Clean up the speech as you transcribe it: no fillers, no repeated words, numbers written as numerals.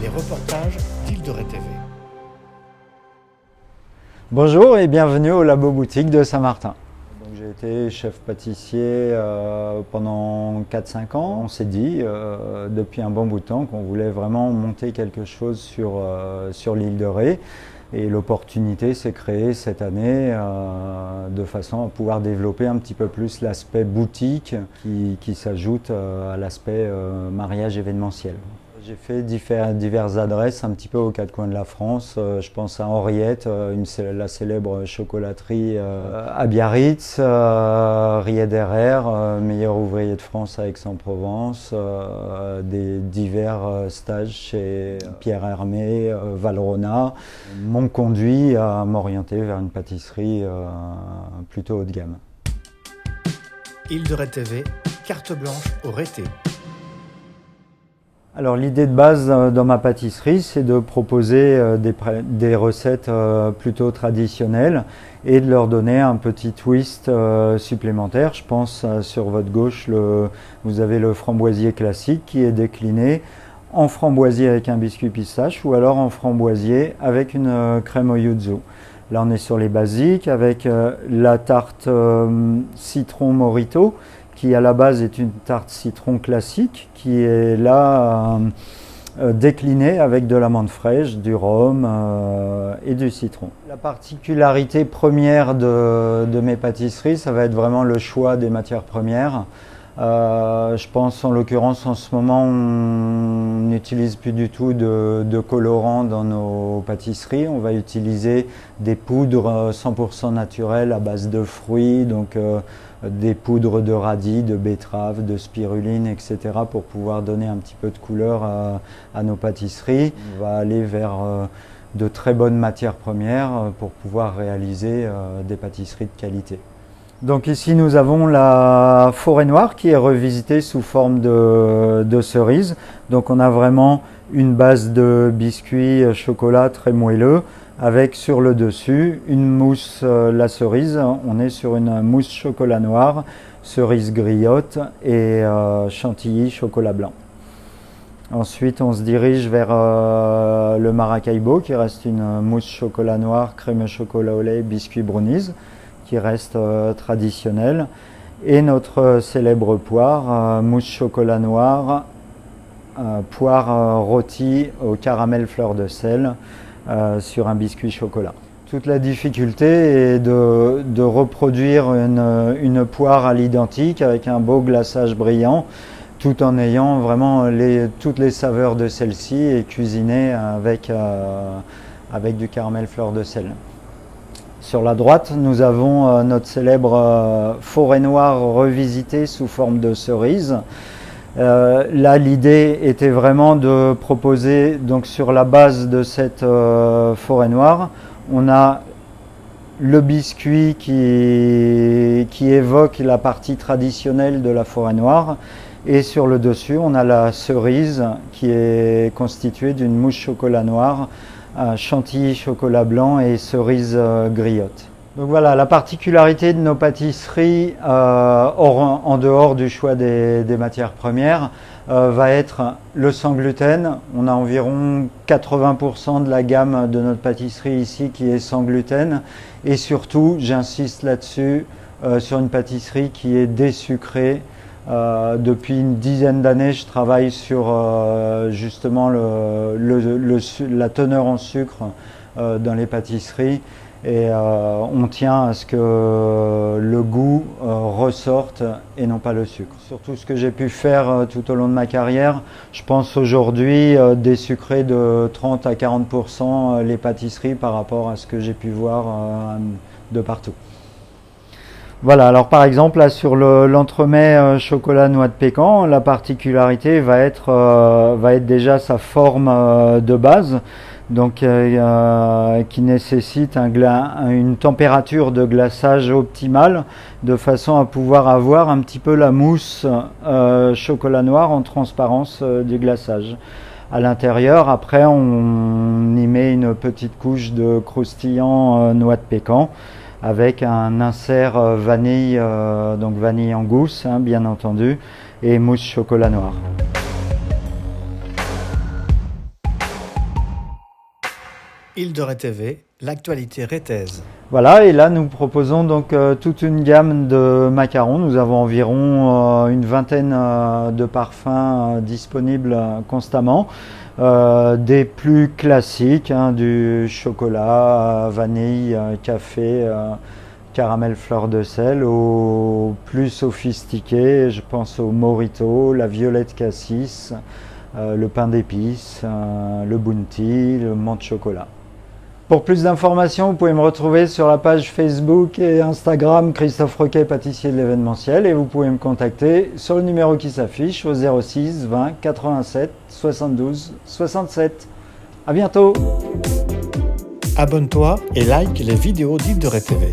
Les reportages d'Île de Ré TV. Bonjour et bienvenue au Labo Boutique de Saint-Martin. J'ai été chef pâtissier pendant 4-5 ans. On s'est dit depuis un bon bout de temps qu'on voulait vraiment monter quelque chose sur l'île de Ré. Et l'opportunité s'est créée cette année de façon à pouvoir développer un petit peu plus l'aspect boutique qui s'ajoute à l'aspect mariage événementiel. J'ai fait diverses adresses un petit peu aux quatre coins de la France. Je pense à Henriette, la célèbre chocolaterie à Biarritz, Riederer, meilleur ouvrier de France à Aix-en-Provence, des divers stages chez Pierre Hermé, Valrhona, m'ont conduit à m'orienter vers une pâtisserie plutôt haut de gamme. Île de Ré TV, carte blanche au Rété. Alors l'idée de base dans ma pâtisserie, c'est de proposer des recettes plutôt traditionnelles et de leur donner un petit twist supplémentaire. Je pense sur votre gauche, vous avez le framboisier classique qui est décliné en framboisier avec un biscuit pistache ou alors en framboisier avec une crème au yuzu. Là on est sur les basiques avec la tarte citron morito, qui à la base est une tarte citron classique, qui est là déclinée avec de l'amande fraîche, du rhum et du citron. La particularité première de mes pâtisseries, ça va être vraiment le choix des matières premières. Je pense en l'occurrence en ce moment on n'utilise plus du tout de colorants dans nos pâtisseries. On va utiliser des poudres 100% naturelles à base de fruits, donc des poudres de radis, de betterave, de spiruline, etc. pour pouvoir donner un petit peu de couleur à nos pâtisseries. On va aller vers de très bonnes matières premières pour pouvoir réaliser des pâtisseries de qualité. Donc ici nous avons la forêt noire qui est revisitée sous forme de cerise. Donc on a vraiment une base de biscuit chocolat très moelleux avec sur le dessus une mousse, la cerise. On est sur une mousse chocolat noir, cerise griotte et chantilly chocolat blanc. Ensuite on se dirige vers le Maracaibo qui reste une mousse chocolat noir, crème chocolat au lait, biscuit brownies, qui reste traditionnel, et notre célèbre poire, mousse chocolat noir, poire rôtie au caramel fleur de sel sur un biscuit chocolat. Toute la difficulté est de reproduire une poire à l'identique avec un beau glaçage brillant, tout en ayant vraiment toutes les saveurs de celle-ci et cuisinées avec du caramel fleur de sel. Sur la droite, nous avons notre célèbre forêt noire revisitée sous forme de cerise. Là, l'idée était vraiment de proposer, donc sur la base de cette forêt noire, on a le biscuit qui évoque la partie traditionnelle de la forêt noire, et sur le dessus, on a la cerise qui est constituée d'une mousse chocolat noir, chantilly chocolat blanc et cerise griotte. Donc voilà, la particularité de nos pâtisseries, en dehors du choix des matières premières, va être le sans gluten. On a environ 80% de la gamme de notre pâtisserie ici qui est sans gluten. Et surtout, j'insiste là-dessus, sur une pâtisserie qui est désucrée. Depuis une dizaine d'années, je travaille sur justement la teneur en sucre dans les pâtisseries, et on tient à ce que le goût ressorte et non pas le sucre. Surtout ce que j'ai pu faire tout au long de ma carrière, je pense aujourd'hui désucrer de 30 à 40% les pâtisseries par rapport à ce que j'ai pu voir de partout. Voilà, alors par exemple là sur l'entremets chocolat noix de pécan, la particularité va être déjà sa forme de base, donc qui nécessite une température de glaçage optimale, de façon à pouvoir avoir un petit peu la mousse chocolat noir en transparence du glaçage. À l'intérieur, après, on y met une petite couche de croustillant noix de pécan, avec un insert vanille, donc vanille en gousse, hein, bien entendu, et mousse chocolat noir. Île de Ré TV, l'actualité rétaise. Voilà, et là nous proposons donc toute une gamme de macarons. Nous avons environ une vingtaine de parfums disponibles constamment. Des plus classiques, du chocolat, vanille, café, caramel fleur de sel, aux plus sophistiqués, je pense au Morito, la violette cassis, le pain d'épices, le bounty, le menthe chocolat. Pour plus d'informations, vous pouvez me retrouver sur la page Facebook et Instagram Christophe Roquet, pâtissier de l'événementiel, et vous pouvez me contacter sur le numéro qui s'affiche au 06 20 87 72 67. À bientôt. Abonne-toi et like les vidéos d'Île de Ré TV.